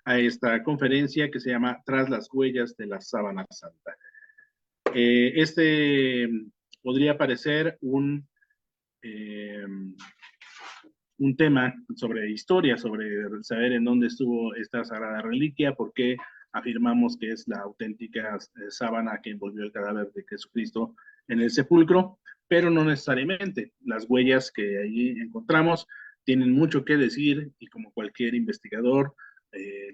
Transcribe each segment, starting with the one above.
a esta conferencia que se llama Tras las huellas de la sábana santa. Podría parecer un tema sobre historia, sobre saber en dónde estuvo esta sagrada reliquia, por qué afirmamos que es la auténtica sábana que envolvió el cadáver de Jesucristo en el sepulcro, pero no necesariamente. Las huellas que allí encontramos tienen mucho que decir y como cualquier investigador,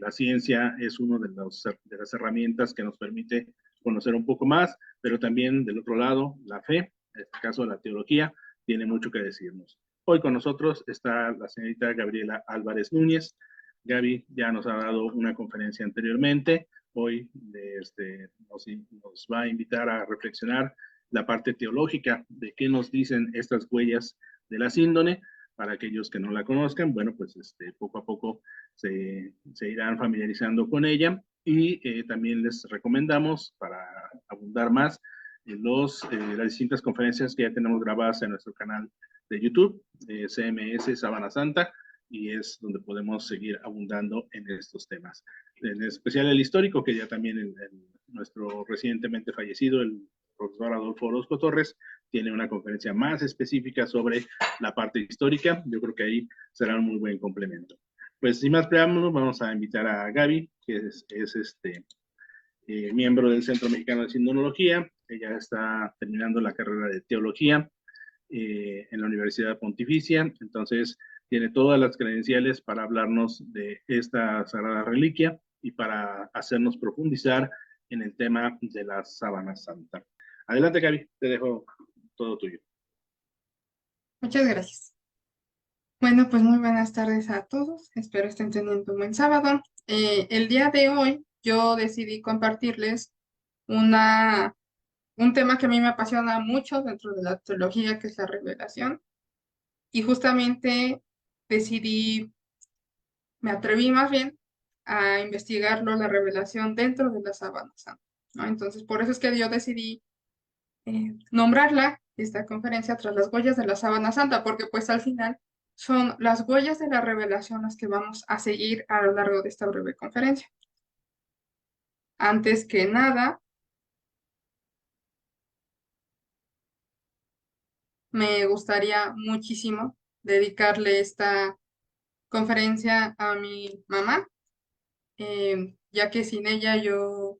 la ciencia es una de las herramientas que nos permite conocer un poco más, pero también del otro lado, la fe, en este caso la teología, tiene mucho que decirnos. Hoy con nosotros está la señorita Gabriela Álvarez Núñez. Gaby ya nos ha dado una conferencia anteriormente. Hoy nos va a invitar a reflexionar la parte teológica de qué nos dicen estas huellas de la síndone. Para aquellos que no la conozcan, bueno, pues poco a poco se irán familiarizando con ella y también les recomendamos, para abundar más, las distintas conferencias que ya tenemos grabadas en nuestro canal de YouTube, CMS Sábana Santa, y es donde podemos seguir abundando en estos temas. En especial el histórico, que ya también nuestro recientemente fallecido, el profesor Adolfo Orozco Torres, tiene una conferencia más específica sobre la parte histórica. Yo creo que ahí será un muy buen complemento. Pues sin más preámbulos, vamos a invitar a Gaby, que es miembro del Centro Mexicano de Sindonología. Ella está terminando la carrera de teología en la Universidad Pontificia, entonces tiene todas las credenciales para hablarnos de esta sagrada reliquia y para hacernos profundizar en el tema de la sábana santa. Adelante, Gaby, te dejo todo tuyo. Muchas gracias. Bueno, pues muy buenas tardes a todos. Espero estén teniendo un buen sábado. El día de hoy yo decidí compartirles un tema que a mí me apasiona mucho dentro de la teología, que es la revelación. Y justamente me atreví más bien a investigarlo, la revelación dentro de la sábana santa, ¿no? Entonces, por eso es que yo decidí nombrarla, esta conferencia, Tras las huellas de la sábana santa, porque pues al final son las huellas de la revelación las que vamos a seguir a lo largo de esta breve conferencia. Antes que nada, me gustaría muchísimo dedicarle esta conferencia a mi mamá, ya que sin ella yo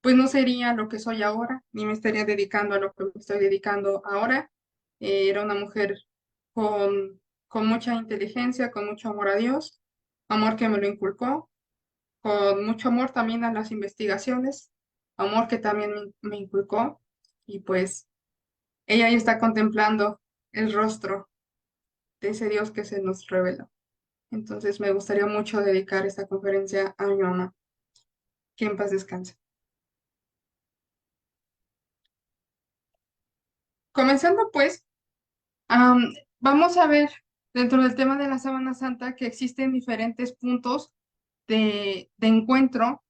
pues no sería lo que soy ahora, ni me estaría dedicando a lo que me estoy dedicando ahora. Era una mujer con mucha inteligencia, con mucho amor a Dios, amor que me lo inculcó, con mucho amor también a las investigaciones, amor que también me inculcó, y pues ella ya está contemplando el rostro de ese Dios que se nos reveló. Entonces me gustaría mucho dedicar esta conferencia a mi mamá. Que en paz descanse. Comenzando pues, vamos a ver dentro del tema de la Sábana Santa que existen diferentes puntos de encuentro,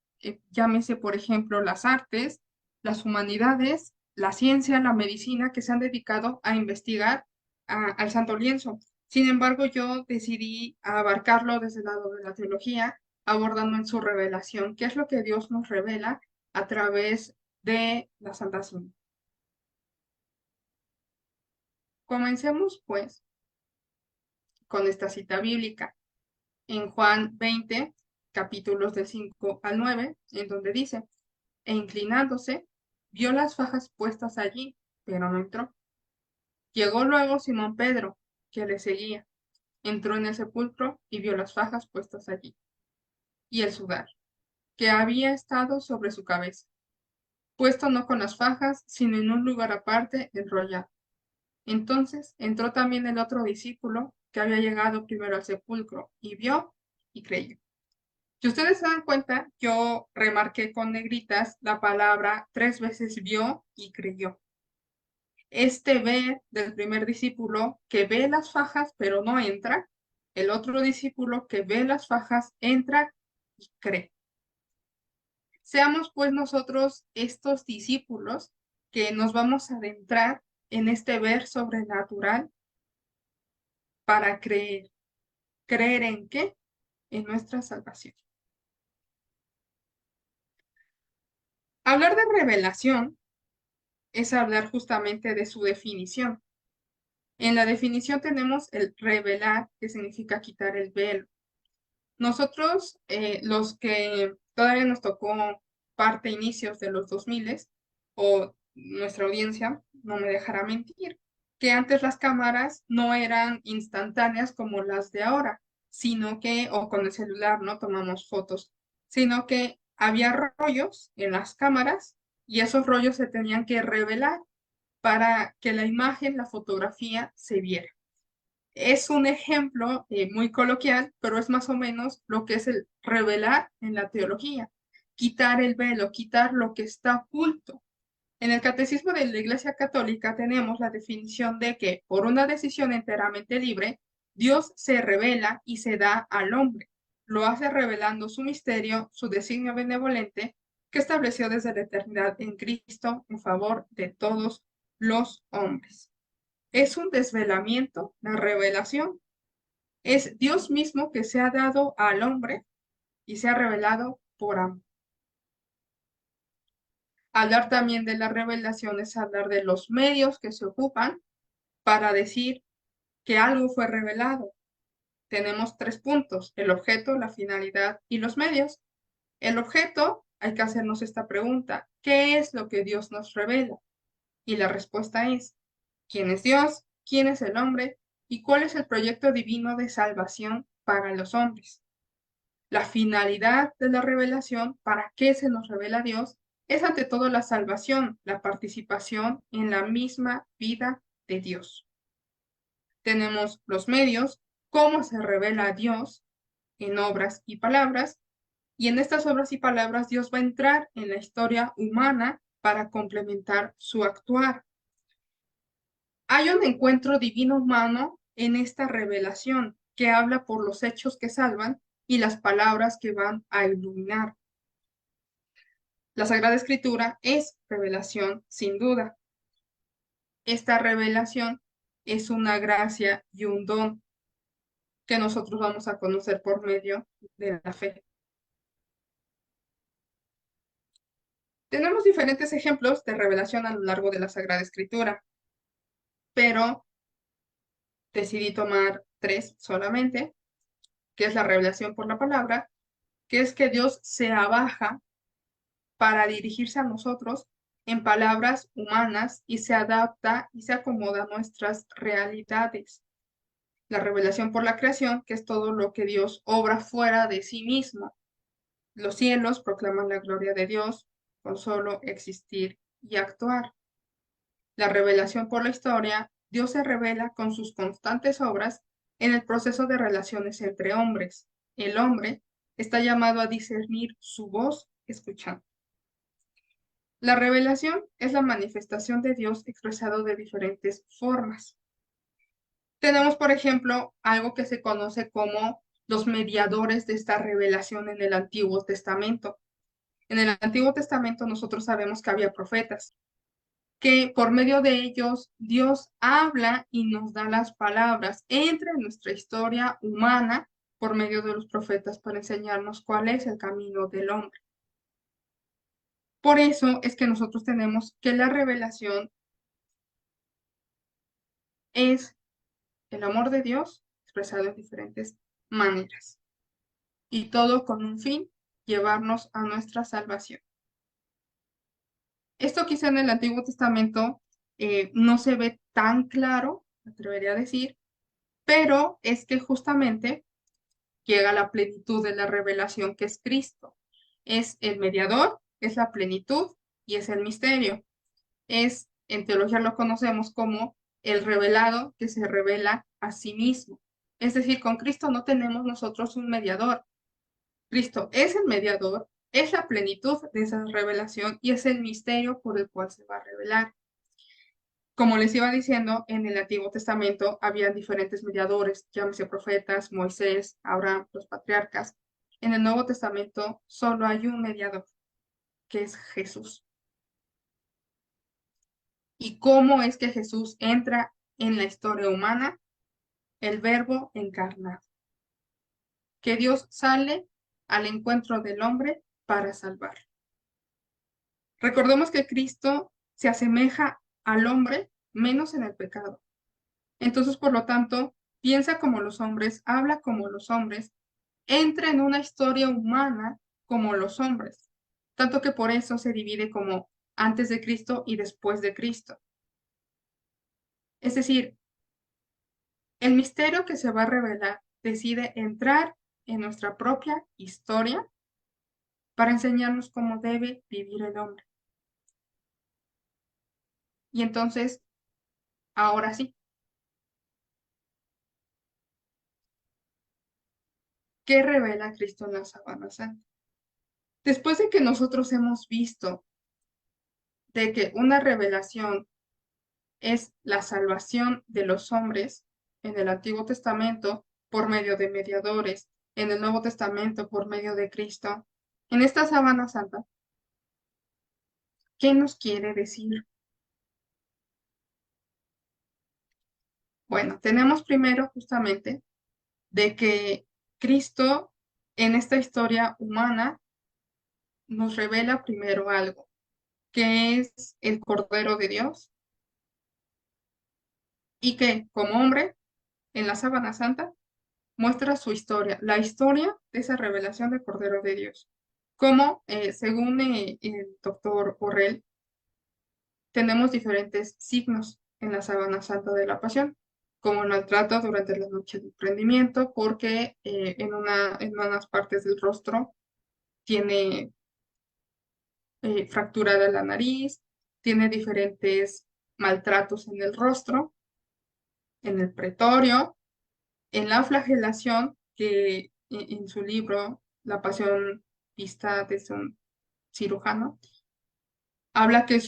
llámese por ejemplo las artes, las humanidades, la ciencia, la medicina, que se han dedicado a investigar al Santo Lienzo. Sin embargo, yo decidí abarcarlo desde el lado de la teología, abordando en su revelación, qué es lo que Dios nos revela a través de la Santa Cena. Comencemos pues con esta cita bíblica en Juan 20, capítulos del 5 al 9, en donde dice: e inclinándose, vio las fajas puestas allí, pero no entró. Llegó luego Simón Pedro, que le seguía. Entró en el sepulcro y vio las fajas puestas allí, y el sudar, que había estado sobre su cabeza, puesto no con las fajas, sino en un lugar aparte, enrollado. Entonces entró también el otro discípulo, que había llegado primero al sepulcro, y vio y creyó. Si ustedes se dan cuenta, yo remarqué con negritas la palabra 3 veces vio y creyó. Este ver del primer discípulo que ve las fajas pero no entra, el otro discípulo que ve las fajas entra y cree. Seamos pues nosotros estos discípulos que nos vamos a adentrar en este ver sobrenatural para creer. ¿Creer en qué? En nuestra salvación. Hablar de revelación es hablar justamente de su definición. En la definición tenemos el revelar, que significa quitar el velo. Nosotros, los que todavía nos tocó parte inicios de los 2000, o nuestra audiencia no me dejará mentir, que antes las cámaras no eran instantáneas como las de ahora, sino que, o con el celular, ¿no? Tomamos fotos, sino que había rollos en las cámaras y esos rollos se tenían que revelar para que la imagen, la fotografía se viera. Es un ejemplo muy coloquial, pero es más o menos lo que es el revelar en la teología, quitar el velo, quitar lo que está oculto. En el Catecismo de la Iglesia Católica tenemos la definición de que por una decisión enteramente libre, Dios se revela y se da al hombre. Lo hace revelando su misterio, su designio benevolente, que estableció desde la eternidad en Cristo en favor de todos los hombres. Es un desvelamiento, la revelación. Es Dios mismo que se ha dado al hombre y se ha revelado por amor. Hablar también de la revelación es hablar de los medios que se ocupan para decir que algo fue revelado. Tenemos 3 puntos: el objeto, la finalidad y los medios. El objeto, hay que hacernos esta pregunta: ¿qué es lo que Dios nos revela? Y la respuesta es: ¿quién es Dios? ¿Quién es el hombre? ¿Y cuál es el proyecto divino de salvación para los hombres? La finalidad de la revelación, ¿para qué se nos revela Dios? Es ante todo la salvación, la participación en la misma vida de Dios. Tenemos los medios, cómo se revela a Dios en obras y palabras, y en estas obras y palabras Dios va a entrar en la historia humana para complementar su actuar. Hay un encuentro divino humano en esta revelación que habla por los hechos que salvan y las palabras que van a iluminar. La Sagrada Escritura es revelación sin duda. Esta revelación es una gracia y un don que nosotros vamos a conocer por medio de la fe. Tenemos diferentes ejemplos de revelación a lo largo de la Sagrada Escritura, pero decidí tomar 3 solamente, que es la revelación por la palabra, que es que Dios se abaja para dirigirse a nosotros en palabras humanas y se adapta y se acomoda a nuestras realidades. La revelación por la creación, que es todo lo que Dios obra fuera de sí mismo. Los cielos proclaman la gloria de Dios con solo existir y actuar. La revelación por la historia, Dios se revela con sus constantes obras en el proceso de relaciones entre hombres. El hombre está llamado a discernir su voz escuchando. La revelación es la manifestación de Dios expresado de diferentes formas. Tenemos, por ejemplo, algo que se conoce como los mediadores de esta revelación en el Antiguo Testamento. En el Antiguo Testamento nosotros sabemos que había profetas, que por medio de ellos Dios habla y nos da las palabras, entra en nuestra historia humana por medio de los profetas para enseñarnos cuál es el camino del hombre. Por eso es que nosotros tenemos que la revelación es el amor de Dios expresado en diferentes maneras. Y todo con un fin: llevarnos a nuestra salvación. Esto quizá en el Antiguo Testamento no se ve tan claro, me atrevería a decir, pero es que justamente llega la plenitud de la revelación, que es Cristo. Es el mediador, es la plenitud y es el misterio. En teología lo conocemos como el revelado que se revela a sí mismo. Es decir, con Cristo no tenemos nosotros un mediador. Cristo es el mediador, es la plenitud de esa revelación y es el misterio por el cual se va a revelar. Como les iba diciendo, en el Antiguo Testamento había diferentes mediadores, llámese profetas, Moisés, Abraham, los patriarcas. En el Nuevo Testamento solo hay un mediador, que es Jesús. ¿Y cómo es que Jesús entra en la historia humana? El Verbo encarnado. Que Dios sale al encuentro del hombre para salvar. Recordemos que Cristo se asemeja al hombre menos en el pecado. Entonces, por lo tanto, piensa como los hombres, habla como los hombres, entra en una historia humana como los hombres. Tanto que por eso se divide como antes de Cristo y después de Cristo. Es decir, el misterio que se va a revelar decide entrar en nuestra propia historia para enseñarnos cómo debe vivir el hombre. Y entonces, ahora sí, ¿qué revela Cristo en la sábana santa? Después de que nosotros hemos visto de que una revelación es la salvación de los hombres en el Antiguo Testamento por medio de mediadores, en el Nuevo Testamento por medio de Cristo, en esta sábana santa, ¿qué nos quiere decir? Bueno, tenemos primero justamente de que Cristo en esta historia humana nos revela primero algo, que es el Cordero de Dios y que como hombre en la sábana santa muestra su historia, la historia de esa revelación del Cordero de Dios. Como, según el doctor Borrell, tenemos diferentes signos en la sábana santa de la pasión, como el maltrato durante la noche del prendimiento, porque en unas partes del rostro tiene fracturada la nariz, tiene diferentes maltratos en el rostro, en el pretorio, en la flagelación, que en su libro La pasión vista desde un cirujano, habla que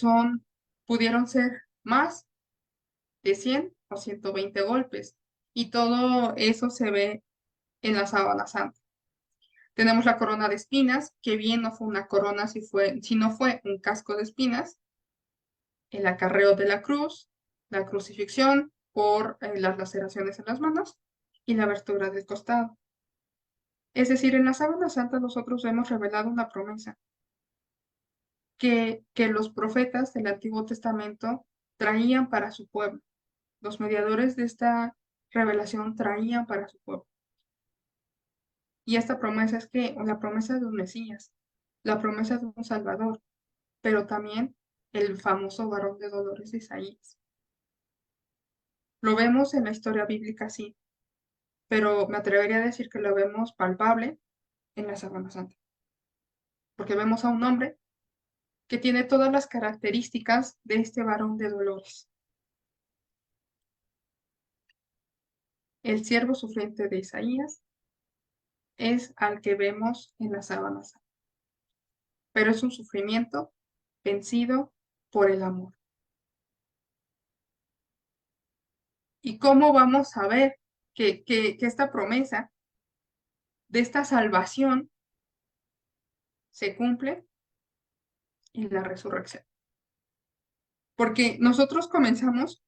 pudieron ser más de 100 o 120 golpes, y todo eso se ve en la sábana santa. Tenemos la corona de espinas, que bien no fue una corona si no fue un casco de espinas, el acarreo de la cruz, la crucifixión por las laceraciones en las manos y la abertura del costado. Es decir, en la sábana santa nosotros vemos revelado una promesa que los profetas del Antiguo Testamento traían para su pueblo. Los mediadores de esta revelación traían para su pueblo. Y esta promesa es que la promesa de un Mesías, la promesa de un Salvador, pero también el famoso varón de dolores de Isaías. Lo vemos en la historia bíblica, sí, pero me atrevería a decir que lo vemos palpable en la sábana santa, porque vemos a un hombre que tiene todas las características de este varón de dolores. El siervo sufriente de Isaías es al que vemos en la sábana santa, pero es un sufrimiento vencido por el amor. ¿Y cómo vamos a ver que esta promesa de esta salvación se cumple en la resurrección? Porque nosotros comenzamos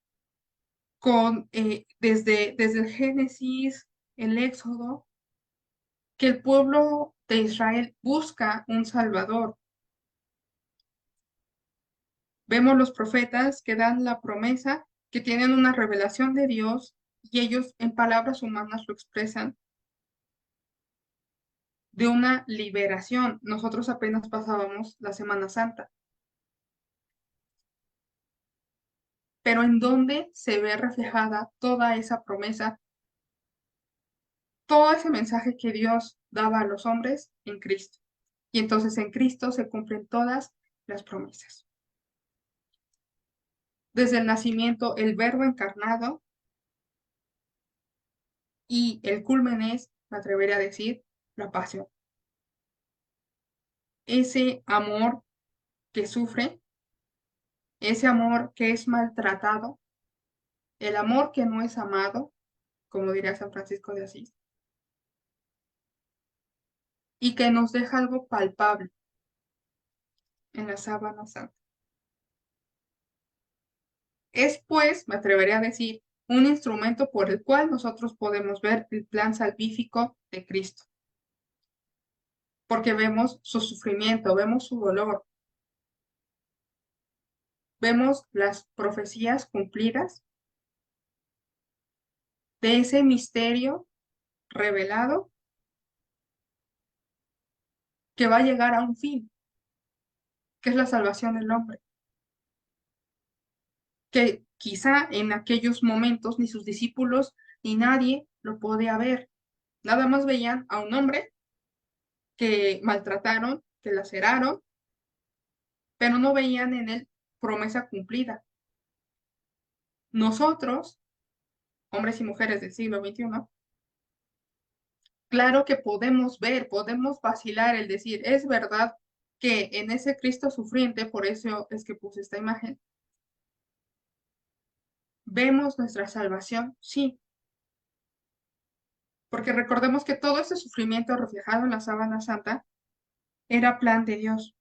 con, desde el Génesis, el Éxodo, que el pueblo de Israel busca un Salvador. Vemos los profetas que dan la promesa, que tienen una revelación de Dios y ellos en palabras humanas lo expresan de una liberación. Nosotros apenas pasábamos la Semana Santa. Pero ¿en dónde se ve reflejada toda esa promesa, todo ese mensaje que Dios daba a los hombres? En Cristo. Y entonces en Cristo se cumplen todas las promesas. Desde el nacimiento, el Verbo encarnado, y el culmen es, me atrevería a decir, la pasión. Ese amor que sufre, ese amor que es maltratado, el amor que no es amado, como diría San Francisco de Asís, y que nos deja algo palpable en la sábana santa. Es, pues, me atrevería a decir, un instrumento por el cual nosotros podemos ver el plan salvífico de Cristo. Porque vemos su sufrimiento, vemos su dolor, vemos las profecías cumplidas de ese misterio revelado que va a llegar a un fin, que es la salvación del hombre, que quizá en aquellos momentos ni sus discípulos ni nadie lo podía ver. Nada más veían a un hombre que maltrataron, que laceraron, pero no veían en él promesa cumplida. Nosotros, hombres y mujeres del siglo XXI, claro que podemos ver, podemos vacilar el decir, es verdad que en ese Cristo sufriente, por eso es que puse esta imagen, vemos nuestra salvación, sí, porque recordemos que todo ese sufrimiento reflejado en la sábana santa era plan de Dios,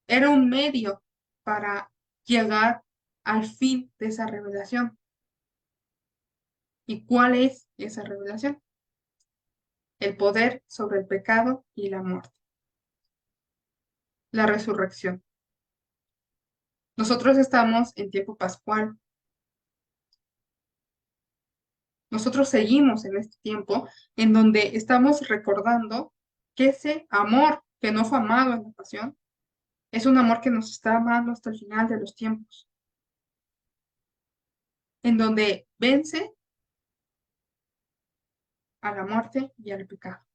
era un medio para llegar al fin de esa revelación. ¿Y cuál es esa revelación? El poder sobre el pecado y la muerte, la resurrección. Nosotros estamos en tiempo pascual. Nosotros seguimos en este tiempo en donde estamos recordando que ese amor que no fue amado en la pasión es un amor que nos está amando hasta el final de los tiempos, en donde vence a la muerte y al pecado.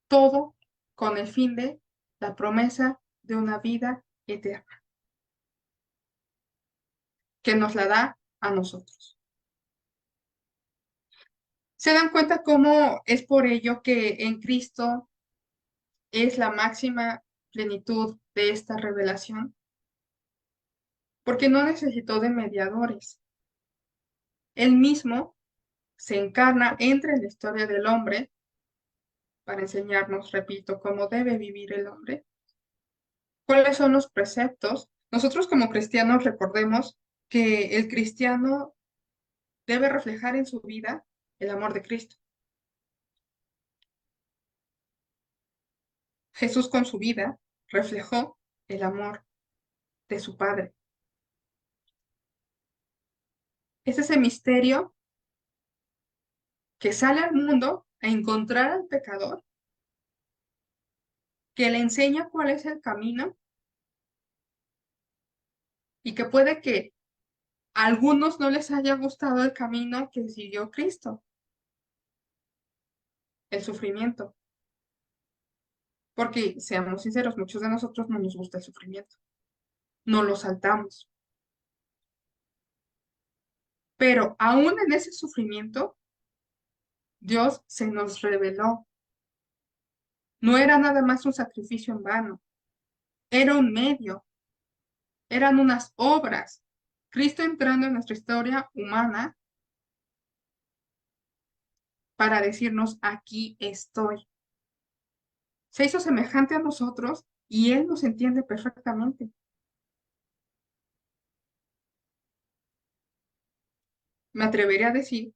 Todo con el fin de la promesa de una vida eterna, que nos la da a nosotros. ¿Se dan cuenta cómo es por ello que en Cristo es la máxima plenitud de esta revelación? Porque no necesitó de mediadores. Él mismo se encarna, entra en la historia del hombre para enseñarnos, repito, cómo debe vivir el hombre, cuáles son los preceptos. Nosotros como cristianos recordemos que el cristiano debe reflejar en su vida el amor de Cristo. Jesús con su vida reflejó el amor de su Padre. Es ese misterio que sale al mundo a encontrar al pecador, que le enseña cuál es el camino y que puede que a algunos no les haya gustado el camino que siguió Cristo, el sufrimiento. Porque, seamos sinceros, muchos de nosotros no nos gusta el sufrimiento, no lo saltamos. Pero aún en ese sufrimiento, Dios se nos reveló. No era nada más un sacrificio en vano, era un medio, eran unas obras. Cristo entrando en nuestra historia humana para decirnos, aquí estoy. Se hizo semejante a nosotros y Él nos entiende perfectamente. Me atrevería a decir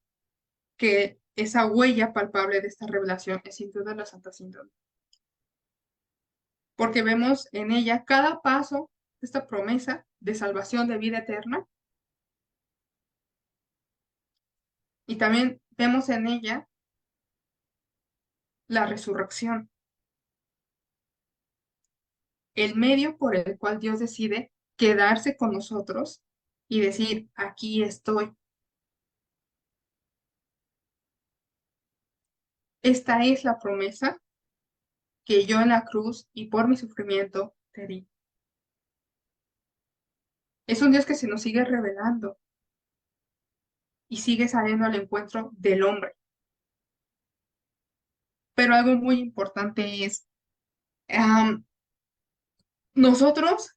que esa huella palpable de esta revelación es sin duda la Santa Síndrome, porque vemos en ella cada paso de esta promesa de salvación de vida eterna y también vemos en ella la resurrección, el medio por el cual Dios decide quedarse con nosotros y decir, aquí estoy. Esta es la promesa que yo en la cruz y por mi sufrimiento te di. Es un Dios que se nos sigue revelando y sigue saliendo al encuentro del hombre. Pero algo muy importante es, nosotros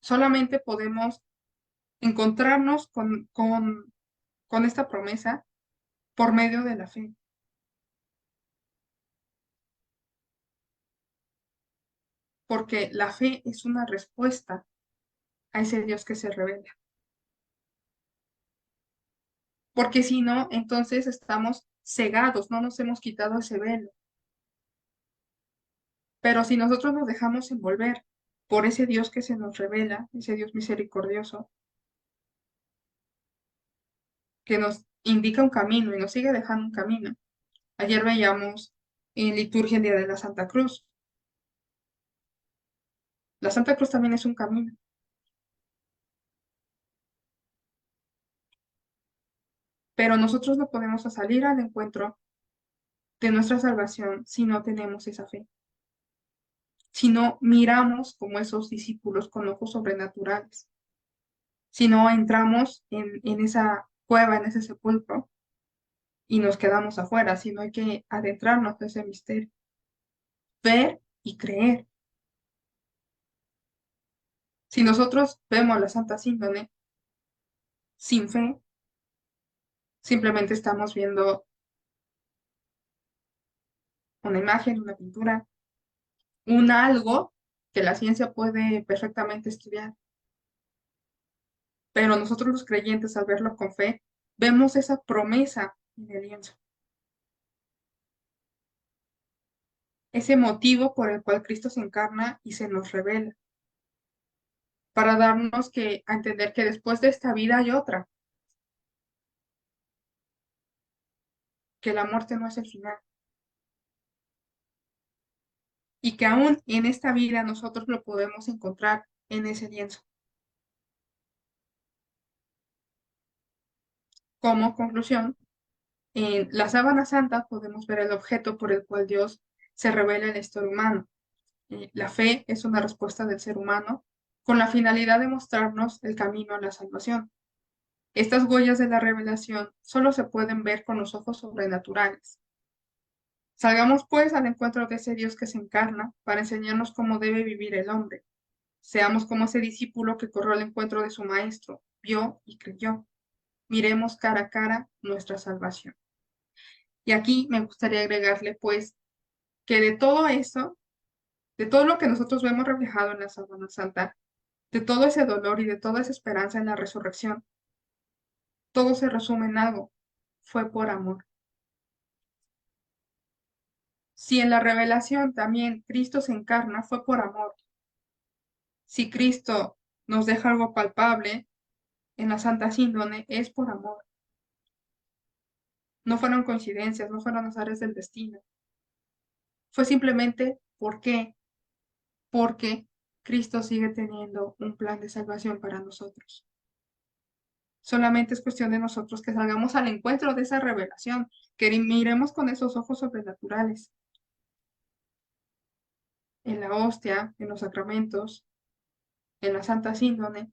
solamente podemos encontrarnos con esta promesa por medio de la fe. Porque la fe es una respuesta a ese Dios que se revela. Porque si no, entonces estamos cegados, no nos hemos quitado ese velo. Pero si nosotros nos dejamos envolver por ese Dios que se nos revela, ese Dios misericordioso, que nos indica un camino y nos sigue dejando un camino. Ayer veíamos en liturgia el Día de la Santa Cruz. La Santa Cruz también es un camino. Pero nosotros no podemos salir al encuentro de nuestra salvación si no tenemos esa fe. Si no miramos como esos discípulos con ojos sobrenaturales. Si no entramos en esa cueva, en ese sepulcro, y nos quedamos afuera, sino hay que adentrarnos en ese misterio. Ver y creer. Si nosotros vemos la Santa Síndone sin fe, simplemente estamos viendo una imagen, una pintura, un algo que la ciencia puede perfectamente estudiar. Pero nosotros los creyentes, al verlo con fe, vemos esa promesa en el lienzo. Ese motivo por el cual Cristo se encarna y se nos revela. Para darnos a entender que después de esta vida hay otra. Que la muerte no es el final. Y que aún en esta vida nosotros lo podemos encontrar en ese lienzo. Como conclusión, en la sábana santa podemos ver el objeto por el cual Dios se revela en la historia humana. La fe es una respuesta del ser humano con la finalidad de mostrarnos el camino a la salvación. Estas huellas de la revelación solo se pueden ver con los ojos sobrenaturales. Salgamos pues al encuentro de ese Dios que se encarna para enseñarnos cómo debe vivir el hombre. Seamos como ese discípulo que corrió al encuentro de su maestro, vio y creyó. Miremos cara a cara nuestra salvación. Y aquí me gustaría agregarle pues que de todo eso, de todo lo que nosotros vemos reflejado en la Sábana Santa, de todo ese dolor y de toda esa esperanza en la resurrección, todo se resume en algo, fue por amor. Si en la revelación también Cristo se encarna, fue por amor. Si Cristo nos deja algo palpable en la Santa Síndone, es por amor. No fueron coincidencias, no fueron azares del destino. Fue simplemente porque Cristo sigue teniendo un plan de salvación para nosotros. Solamente es cuestión de nosotros que salgamos al encuentro de esa revelación, que miremos con esos ojos sobrenaturales. En la hostia, en los sacramentos, en la Santa Síndone,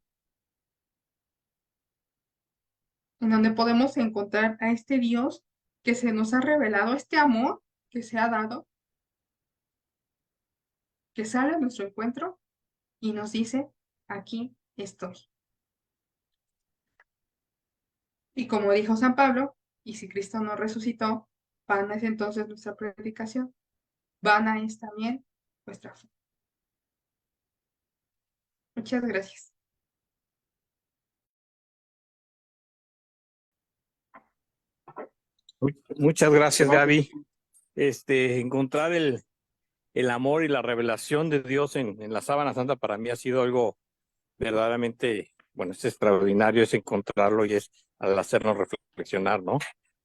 en donde podemos encontrar a este Dios que se nos ha revelado, este amor que se ha dado, que sale a nuestro encuentro y nos dice, aquí estoy. Y como dijo San Pablo, y si Cristo no resucitó, vana es entonces nuestra predicación, vana es también vuestra fe. Muchas gracias. Muchas gracias, Gaby. Encontrar el amor y la revelación de Dios en la Sábana Santa para mí ha sido algo verdaderamente, bueno, es extraordinario, es encontrarlo y es al hacernos reflexionar, ¿no?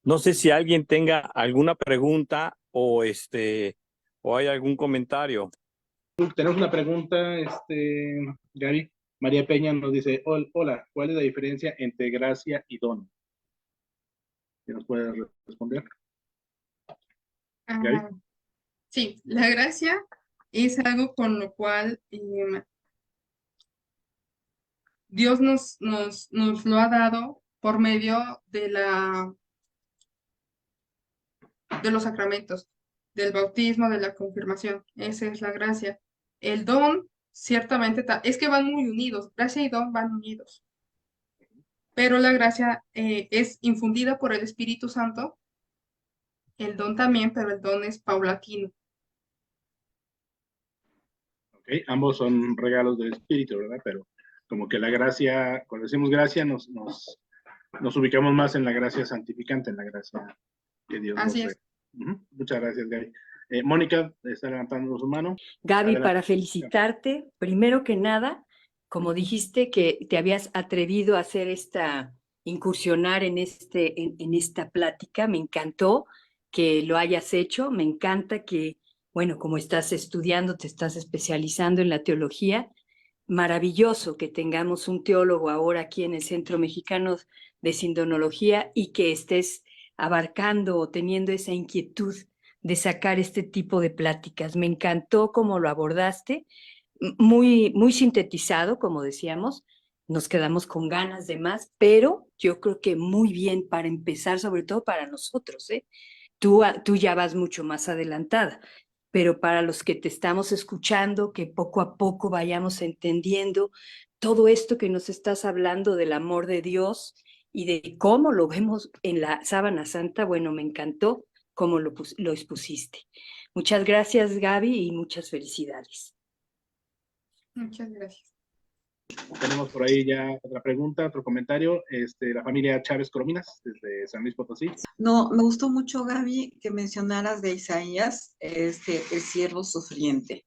No sé si alguien tenga alguna pregunta o hay algún comentario. Tenemos una pregunta, Gaby. María Peña nos dice, hola, ¿cuál es la diferencia entre gracia y don? ¿Qué nos puede responder? Gaby. Sí, la gracia es algo con lo cual Dios nos lo ha dado por medio de los sacramentos, del bautismo, de la confirmación. Esa es la gracia. El don, ciertamente, es que van muy unidos. Gracia y don van unidos. Pero la gracia es infundida por el Espíritu Santo. El don también, pero el don es paulatino. Okay. Ambos son regalos del Espíritu, ¿verdad? Pero como que la gracia, cuando decimos gracia, nos ubicamos más en la gracia santificante, en la gracia que Dios nos da. Muchas gracias, Gaby. Mónica está levantando su mano. Gaby, Adelante. para felicitarte, primero que nada, como dijiste que te habías atrevido a hacer incursionar en esta plática, me encantó que lo hayas hecho, me encanta que, bueno, como estás estudiando, te estás especializando en la teología, maravilloso que tengamos un teólogo ahora aquí en el Centro Mexicano de Sindonología y que estés abarcando o teniendo esa inquietud de sacar este tipo de pláticas. Me encantó cómo lo abordaste, muy, muy sintetizado, como decíamos. Nos quedamos con ganas de más, pero yo creo que muy bien para empezar, sobre todo para nosotros, ¿eh? Tú ya vas mucho más adelantada, pero para los que te estamos escuchando, que poco a poco vayamos entendiendo todo esto que nos estás hablando del amor de Dios y de cómo lo vemos en la Sábana Santa, bueno, me encantó cómo lo expusiste. Muchas gracias, Gaby, y muchas felicidades. Muchas gracias. Tenemos por ahí ya otra pregunta, otro comentario. La familia Chávez Corominas, desde San Luis Potosí. No, me gustó mucho, Gaby, que mencionaras de Isaías, el siervo sufriente,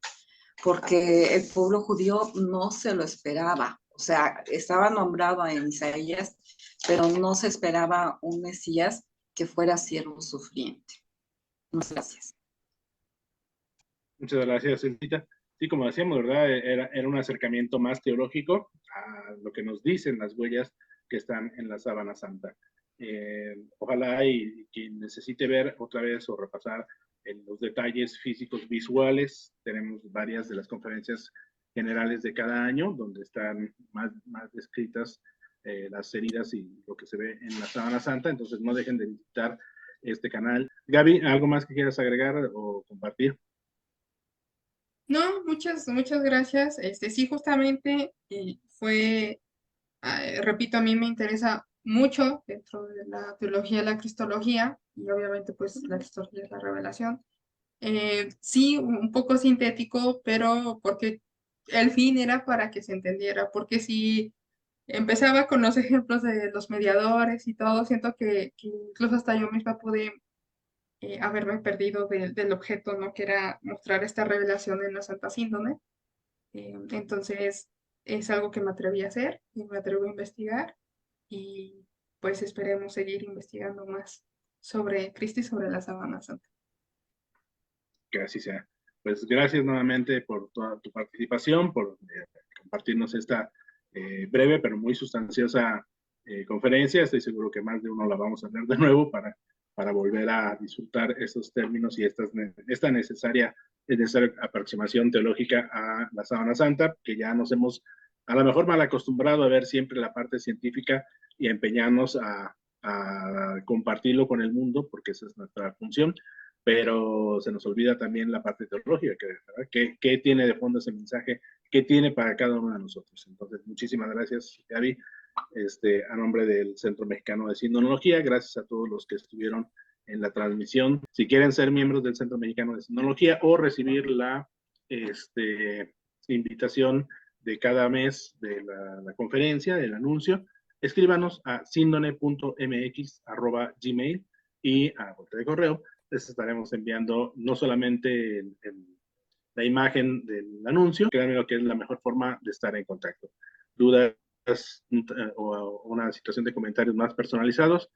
porque el pueblo judío no se lo esperaba. O sea, estaba nombrado en Isaías, pero no se esperaba un Mesías que fuera siervo sufriente. Muchas gracias. Muchas gracias, Elvita. Sí, como decíamos, ¿verdad? Era un acercamiento más teológico a lo que nos dicen las huellas que están en la Sábana Santa. Ojalá y quien necesite ver otra vez o repasar en los detalles físicos visuales, tenemos varias de las conferencias generales de cada año, donde están más descritas las heridas y lo que se ve en la Sábana Santa, entonces no dejen de visitar este canal. Gaby, ¿algo más que quieras agregar o compartir? No, muchas gracias. Sí, justamente repito, a mí me interesa mucho dentro de la teología, la cristología, y obviamente pues la cristología es la revelación. Sí, un poco sintético, pero porque el fin era para que se entendiera, porque si empezaba con los ejemplos de los mediadores y todo, siento que incluso hasta yo misma pude haberme perdido del objeto, ¿no? Que era mostrar esta revelación en la Santa Síndone. Entonces, es algo que me atreví a hacer y me atrevo a investigar y pues esperemos seguir investigando más sobre Cristo y sobre la Sábana Santa. Que así sea. Pues gracias nuevamente por toda tu participación, por compartirnos esta breve pero muy sustanciosa conferencia. Estoy seguro que más de uno la vamos a ver de nuevo para volver a disfrutar estos términos y esta necesaria aproximación teológica a la Sábana Santa, que ya nos hemos a lo mejor mal acostumbrado a ver siempre la parte científica y a empeñarnos a compartirlo con el mundo, porque esa es nuestra función, pero se nos olvida también la parte teológica, ¿qué tiene de fondo ese mensaje? ¿Qué tiene para cada uno de nosotros? Entonces, muchísimas gracias, Gaby, a nombre del Centro Mexicano de Sindonología. Gracias a todos los que estuvieron en la transmisión. Si quieren ser miembros del Centro Mexicano de Sindonología o recibir la invitación de cada mes de la conferencia, del anuncio, escríbanos a sindone.mx@gmail y a vuelta de correo les estaremos enviando no solamente la imagen del anuncio, créanme lo que es la mejor forma de estar en contacto. Dudas o una situación de comentarios más personalizados,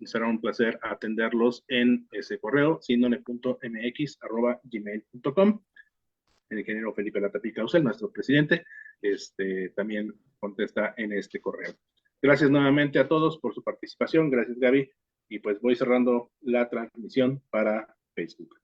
será un placer atenderlos en ese correo, sindone.mx@gmail.com. El ingeniero Felipe Latapí Clausel, nuestro presidente, también contesta en este correo. Gracias nuevamente a todos por su participación. Gracias, Gaby. Y pues voy cerrando la transmisión para Facebook.